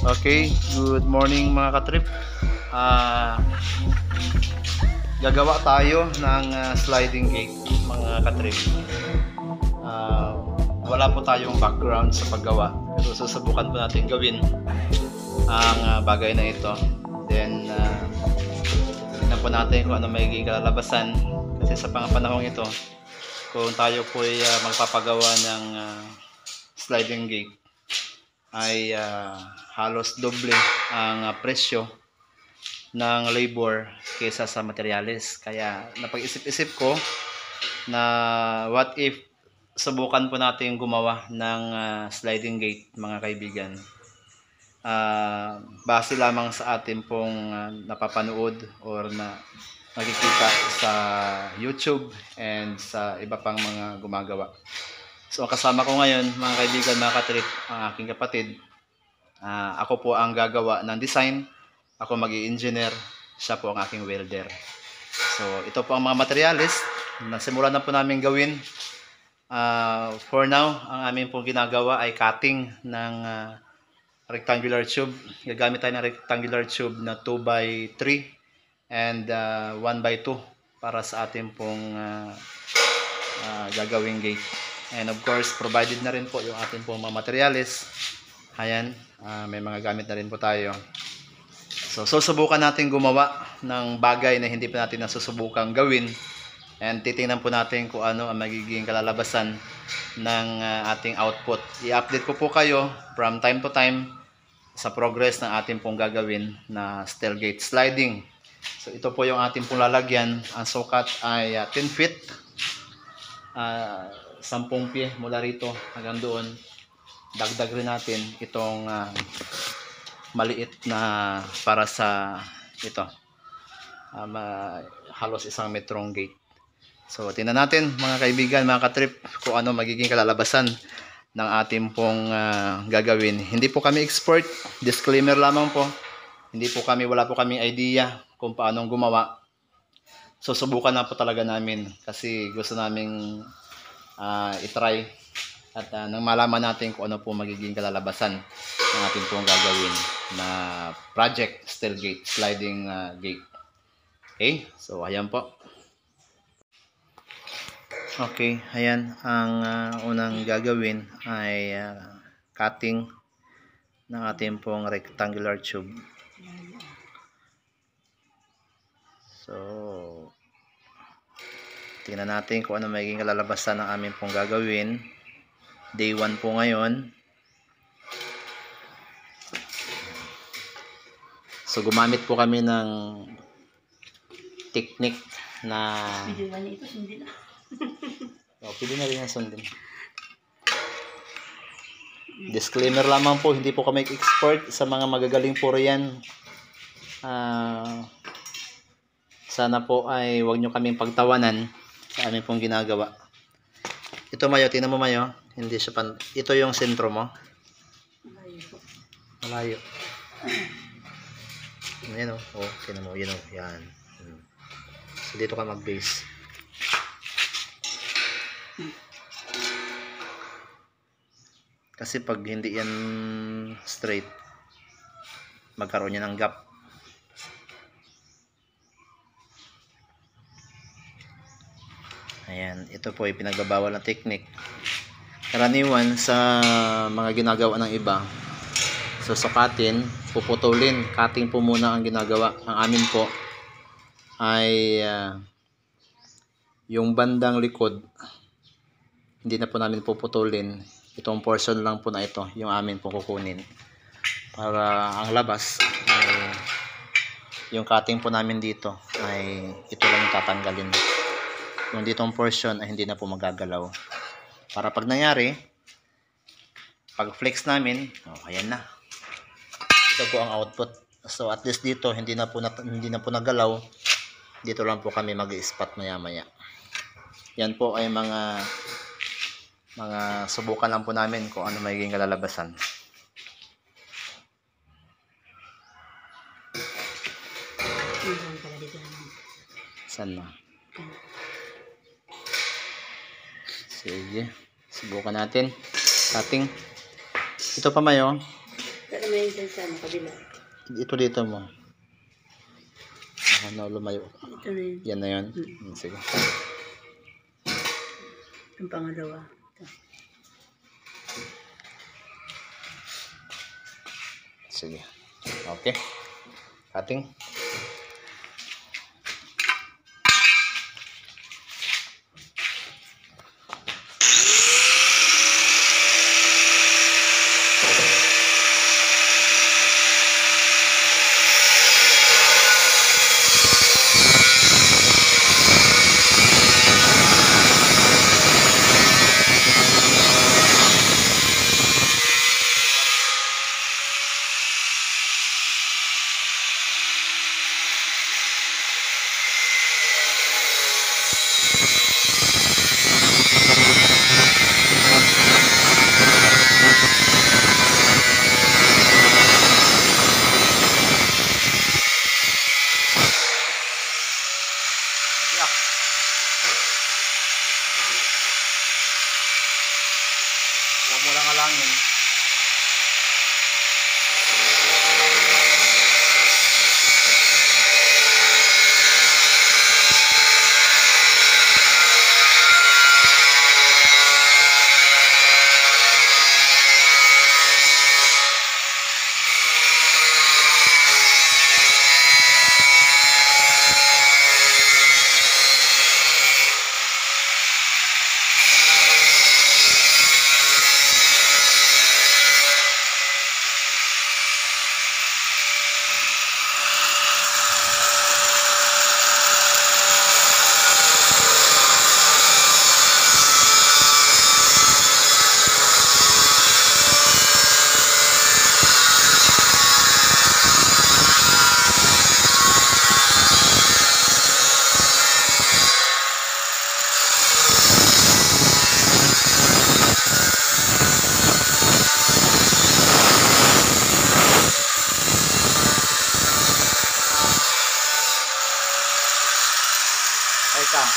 Okay, good morning mga katrip. Ah, Gagawa tayo ng sliding gate mga katrip. Ah, Wala po tayong background sa paggawa, pero susubukan po natin gawin ang bagay na ito. Then, tingnan po natin kung ano magiging kalalabasan. Kasi sa panahong ito, kung tayo po ay magpapagawa ng sliding gate, ay halos doble ang presyo ng labor kaysa sa materyales. Kaya napag-isip-isip ko na what if subukan po natin gumawa ng sliding gate mga kaibigan. Base lamang sa atin pong napapanood or na nakikita sa YouTube and sa iba pang mga gumagawa. So kasama ko ngayon mga kaibigan, mga katrip, ang aking kapatid. Ako po ang gagawa ng design, ako mag-i-engineer, siya po ang aking welder. So ito po ang mga materials na simulan na po namin gawin. For now, ang aming pong ginagawa ay cutting ng rectangular tube. Gagamit tayo ng rectangular tube na 2x3 and 1x2 para sa ating pong gagawing gate. And of course, provided na rin po yung ating pong mga materials. Ayan, may mga gamit na rin po tayo. So, susubukan natin gumawa ng bagay na hindi pa natin nasusubukan gawin. And titingnan po natin kung ano ang magiging kalalabasan ng ating output. I-update ko po kayo from time to time sa progress ng ating pong gagawin na steel gate sliding. So, ito po yung ating pong lalagyan. Ang sukat ay 10 feet. 10 pie mula rito hanggang doon. Dagdag rin natin itong maliit na para sa ito. Halos 1 metrong gate. So, tingnan natin mga kaibigan, mga katrip, kung ano magiging kalalabasan ng ating pong gagawin. Hindi po kami expert, disclaimer lamang po. Wala po kami idea kung paano gumawa. Susubukan na po talaga namin kasi gusto naming itry at nang malaman natin kung ano po magiging kalalabasan ng ating pong gagawin na project steel gate, sliding gate. Okay, so ayan po. Okay, ayan ang unang gagawin ay cutting ng ating pong rectangular tube. So, tingnan natin kung ano magiging kalalabasan ng aming pong gagawin. Day 1 po ngayon. So, gumamit po kami ng technique na pwede na rin yung sundin. Disclaimer lamang po, hindi po kami expert sa mga magagaling po riyan. Sana po ay huwag nyo kaming pagtawanan sa aming pong ginagawa. Ito Mayo, tingnan mo Mayo, hindi siya ito yung sentro mo. Malayo. Ayan o, tingnan mo, yun o, yan. So dito ka mag-base. Kasi pag hindi yan straight, magkaroon yan ng gap. Ayan, ito po ay pinagbabawal na technique. Karaniwan sa mga ginagawa ng iba, susukatin, puputulin, cutting po muna ang ginagawa. Ang amin po ay yung bandang likod, hindi na po namin puputulin. Itong portion lang po na ito, yung amin po kukunin. Para ang labas, yung cutting po namin dito, ay ito lang tatanggalin. Yung ditong portion ay hindi na po magagalaw. Para pag nangyari, pag flex namin, ayan na. Ito po ang output. So at least dito hindi na po nagalaw. Dito lang po kami mag-i-spot maya-maya. Yan po ay mga subukan lang po namin kung ano magiging kalalabasan. Saan na? Sige, subukan natin. Cutting. Ito pa Mayo. may isa sa kabila. Ito dito mo. Na lumayo. Ito na yun. Yan na yun. Sige. Ang pangalawa. Ito. Sige. Okay. Cutting. Huwag mo lang alangin.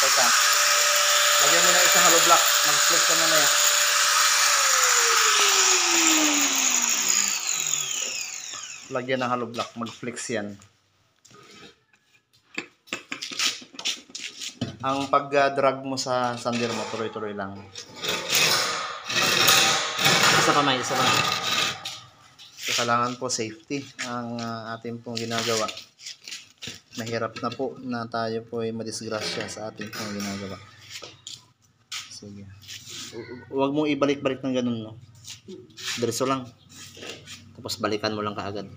Teka. Lagyan mo na isang hollow block. Mag-flex ka na yan. Lagyan ng hollow block. Mag-flex yan. Ang pag-drag mo sa sander mo, tuloy-tuloy lang. Isa pa. So, kailangan po safety ang ating pong ginagawa. Mahirap na po na tayo po ay madisgrasya sa ating pong ginagawa. Sige. Huwag mong ibalik-balik ng ganun, no? Diretso lang. Tapos balikan mo lang kaagad.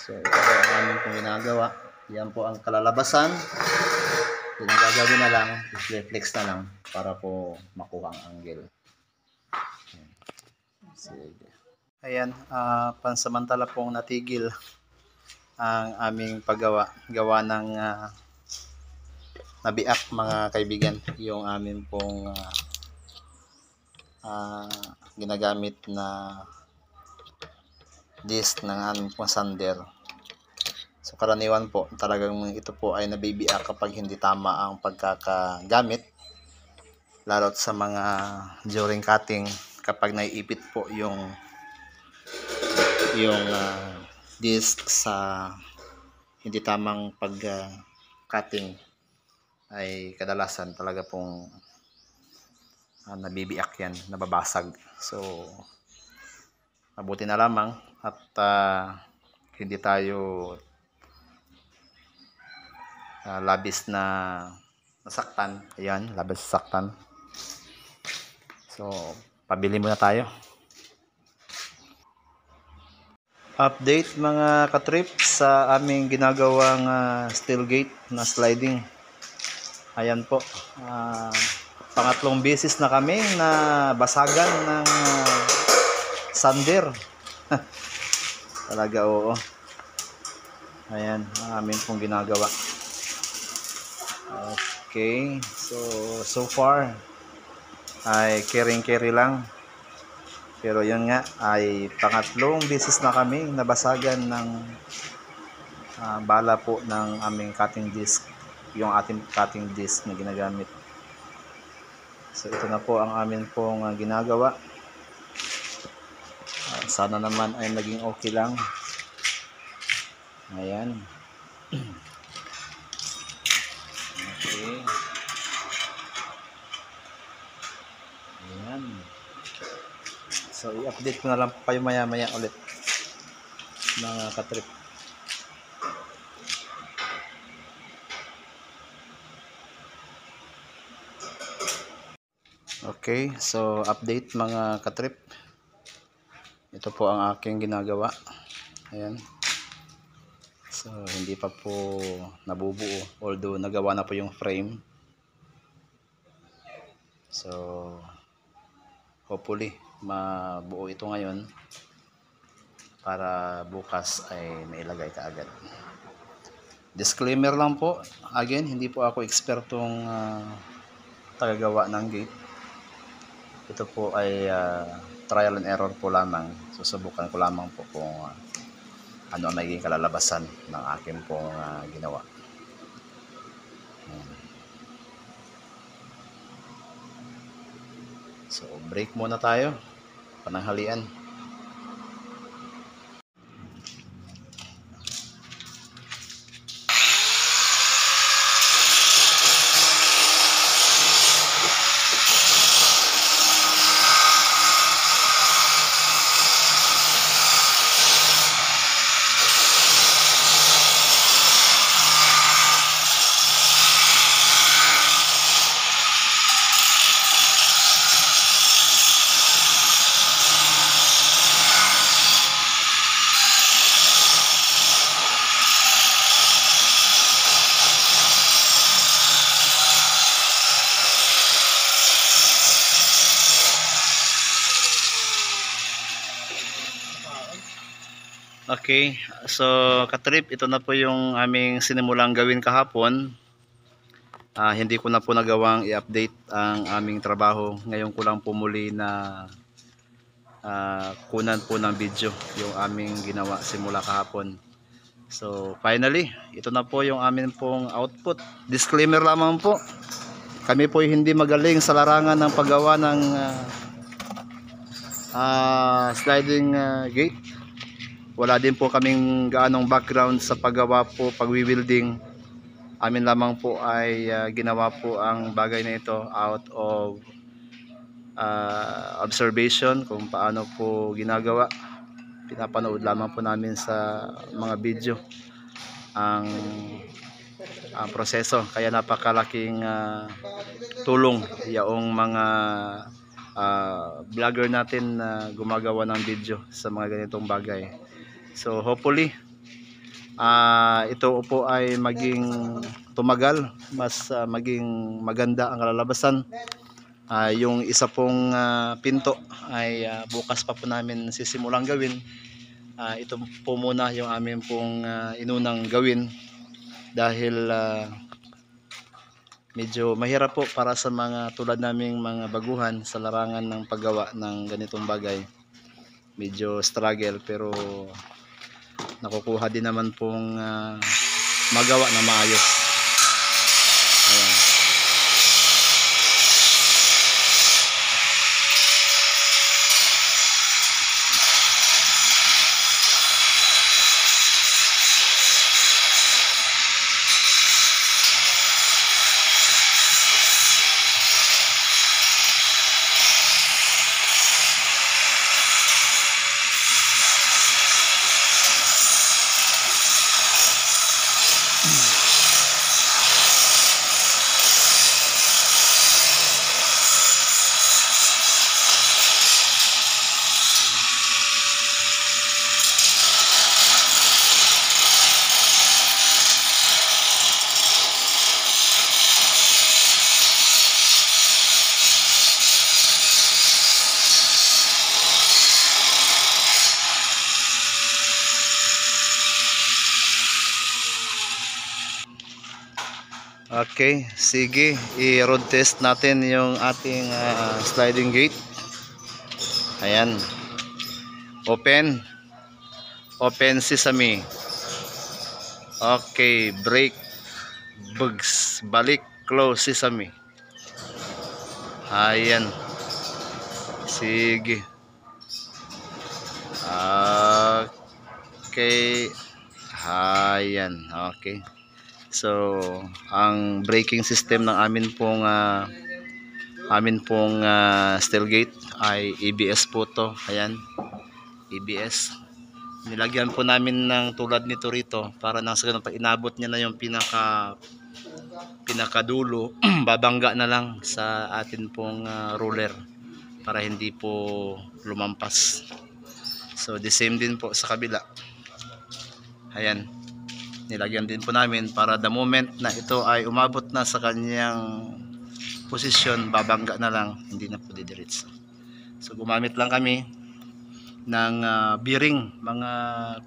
So, ito po ang aming pong ginagawa. Yan po ang kalalabasan. Yan ang gagawin na lang. Reflex na lang para po makuha ang angle. Sige. Ayan, pansamantala pong natigil ang aming paggawa. Gawa ng nabiak, mga kaibigan. Yung aming pong ginagamit na disc ng aming pong sander. So karaniwan po talagang ito po ay nabibiak kapag hindi tama ang pagkakagamit, lalo't sa mga during cutting, kapag naiipit po yung disc sa hindi tamang pag-cutting, ay kadalasan talaga pong nabibiak yan, nababasag. So mabuti na lamang at hindi tayo labis na nasaktan. Ayan, labis nasaktan. So pabili muna tayo. Update mga katrip sa aming ginagawang steel gate na sliding. Ayan po. Pangatlong beses na kami na basagan ng sander. Talaga, oo. Ayan, ang amin pong ginagawa. Okay, so far ay carry lang. Pero yun nga, ay pangatlong beses na kami nabasagan ng bala po ng aming cutting disc, yung ating cutting disc na ginagamit. So ito na po ang amin pong ginagawa. Sana naman ay naging okay lang. Ayan. Okay. Ayan. So i-update ko na lang po kayo maya-maya ulit, mga katrip. Okay, so update mga katrip. Ito po ang aking ginagawa. Ayan. So hindi pa po nabubuo, although nagawa na po yung frame. So hopefully mabuo ito ngayon para bukas ay mailagay kaagad. Disclaimer lang po, again, hindi po ako ekspertong tagagawa ng gate. Ito po ay trial and error po lamang. Susubukan ko lamang po kung ano ang magiging kalalabasan ng aking pong ginawa. So break muna tayo, pananghalian. Okay, so katrip, ito na po yung aming sinimulang gawin kahapon. Hindi ko na po nagawang i-update ang aming trabaho. Ngayon ko lang po muli na kunan po ng video yung aming ginawa simula kahapon. So finally, ito na po yung amin pong output. Disclaimer lamang po, kami po hindi magaling sa larangan ng paggawa ng sliding gate. Wala din po kaming gaanong background sa paggawa po, pagwi-welding. Amin lamang po ay ginawa po ang bagay na ito out of observation kung paano po ginagawa. Pinapanood lamang po namin sa mga video ang proseso. Kaya napakalaking tulong yaong mga vlogger natin na gumagawa ng video sa mga ganitong bagay. So hopefully ito po ay maging tumagal, mas maging maganda ang kalalabasan. Yung isa pong pinto ay bukas pa po namin sisimulang gawin. Ito po muna yung amin pong inunang gawin dahil medyo mahirap po para sa mga tulad naming mga baguhan sa larangan ng paggawa ng ganitong bagay. Medyo struggle, pero nakukuha din naman pong magawa na maayos. Ayan. Okay, sige, i-road test natin yung ating sliding gate. Ayan. Open. Open sesame. Okay, brake. Bugs. Balik. Close sesame. Ayan. Sige. Okay. Ayan. Okay. So, ang braking system ng amin pong steel gate ay ABS po to. Ayan. ABS. Nilagyan po namin ng tulad nito rito para nang sa ganun pag inabot niya na yung pinakadulo, babangga na lang sa atin pong roller para hindi po lumampas. So the same din po sa kabila. Ayan. Nilagyan din po namin para the moment na ito ay umabot na sa kanyang posisyon, babangga na lang, hindi na po didiretso. So gumamit lang kami ng bearing, mga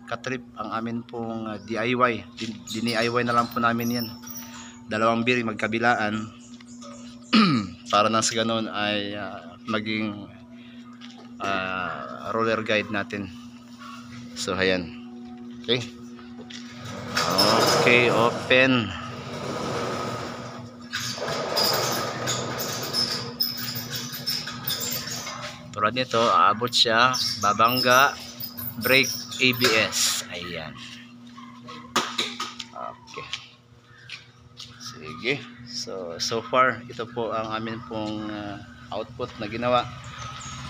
katrip, ang amin pong DIY. DIY na lang po namin yan. Dalawang bearing magkabilaan para nang sa ganun ay maging roller guide natin. So ayan. Okay. Okay, open. Tulad nito, aabot siya, babangga, brake, ABS. Ayan. Okay. Sige. So far, ito po ang amin pong output na ginawa.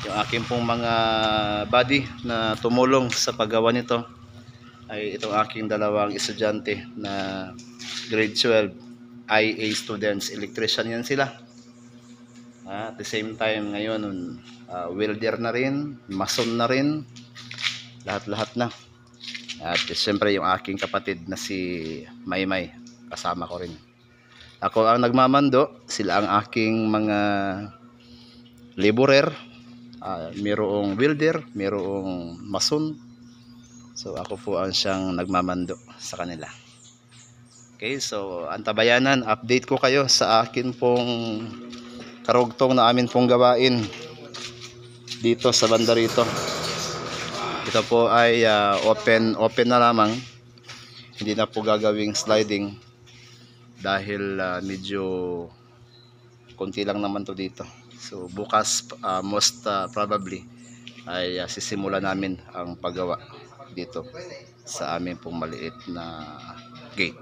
Yung aking pong mga body na tumulong sa paggawa nito ay itong aking dalawang estudyante na grade 12 IA students, electrician yan sila. At the same time ngayon welder na rin, mason na rin, lahat-lahat na. At siyempre yung aking kapatid na si Maymay, kasama ko rin. Ako ang nagmamando, sila ang aking mga laborer, mayroong welder, mayroong mason. So ako po ang siyang nagmamando sa kanila. Okay, so antabayanan, update ko kayo sa akin pong karugtong na amin pong gawain dito sa banda rito. Ito po ay open na lamang, hindi na po gagawing sliding dahil medyo konti lang naman to dito. So bukas most probably ay sisimula namin ang paggawa dito sa amin pong maliit na gate.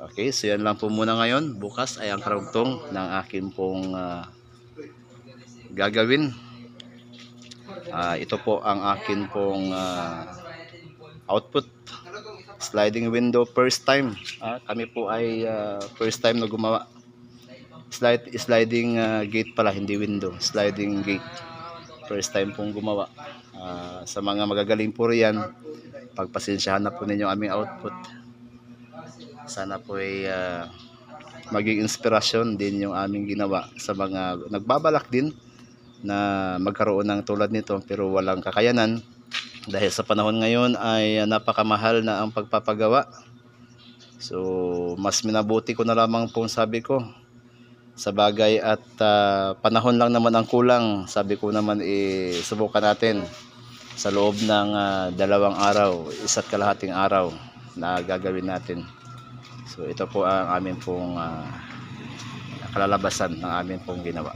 Okay, so yan lang po muna ngayon. Bukas ay ang karugtong ng akin pong gagawin. Ito po ang akin pong output. Sliding window first time. Kami po ay first time na gumawa. Sliding gate pala, hindi window. Sliding gate. First time pong gumawa. Sa mga magagaling po riyan, pagpasensyahan na po ninyo aming output. Sana po ay maging inspirasyon din yung aming ginawa sa mga nagbabalak din na magkaroon ng tulad nito pero walang kakayanan dahil sa panahon ngayon ay napakamahal na ang pagpapagawa. So mas minabuti ko na lamang pong sabi ko sa bagay at panahon lang naman ang kulang, sabi ko naman subukan natin sa loob ng 2 araw, 1.5 araw na gagawin natin. So ito po ang amin pong kalalabasan ng amin pong ginawa.